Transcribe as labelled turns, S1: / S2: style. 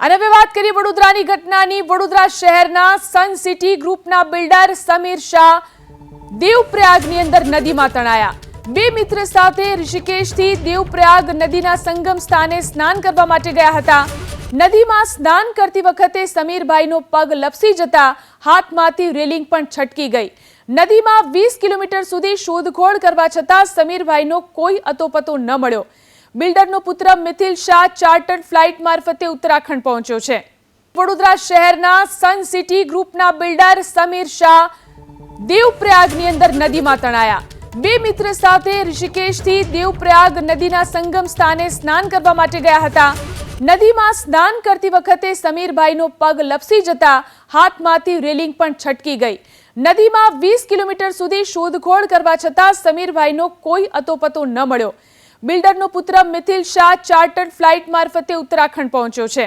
S1: અને હવે વાત કરીએ વડોદરાની ઘટનાની। વડોદરા શહેરના સન સિટી ગ્રુપના બિલ્ડર સમીર શાહ દેવપ્રયાગની અંદર નદીમાં તણાયા। બે મિત્ર સાથે ઋષિકેશથી દેવપ્રયાગ નદીના સંગમ સ્થાને સ્નાન કરવા માટે ગયા હતા। નદીમાં સ્નાન કરતી વખતે સમીરભાઈનો પગ લપસી જતા હાથમાંથી રેલિંગ પણ છટકી ગઈ। નદીમાં 20 કિલોમીટર સુધી શોધખોળ કરવા છતાં સમીરભાઈનો કોઈ અતોપતો ન મળ્યો। બિલ્ડરનો પુત્ર મિથિલ શાહ ચાર્ટર્ડ ફ્લાઇટ મારફતે ઉત્તરાખંડ પહોંચ્યો છે। વડોદરા શહેરના સન સિટી ગ્રુપના બિલ્ડર સમીર શાહ દેવપ્રયાગની અંદર નદીમાં તણાયા। બે મિત્ર સાથે ઋષિકેશથી દેવપ્રયાગ નદીના સંગમ સ્થાને સ્નાન કરવા માટે ગયા હતા। નદીમાં સ્નાન કરતી વખતે સમીરભાઈનો પગ લપસી જતા હાથમાંથી રેલિંગ પણ છટકી ગઈ। નદીમાં 20 કિલોમીટર સુધી શોધખોળ કરવા છતાં સમીરભાઈનો કોઈ અતોપતો ન મળ્યો। બિલ્ડરનો પુત્ર મિથિલ શાહ ચાર્ટર્ડ ફ્લાઇટ મારફતે ઉત્તરાખંડ પહોંચ્યો છે।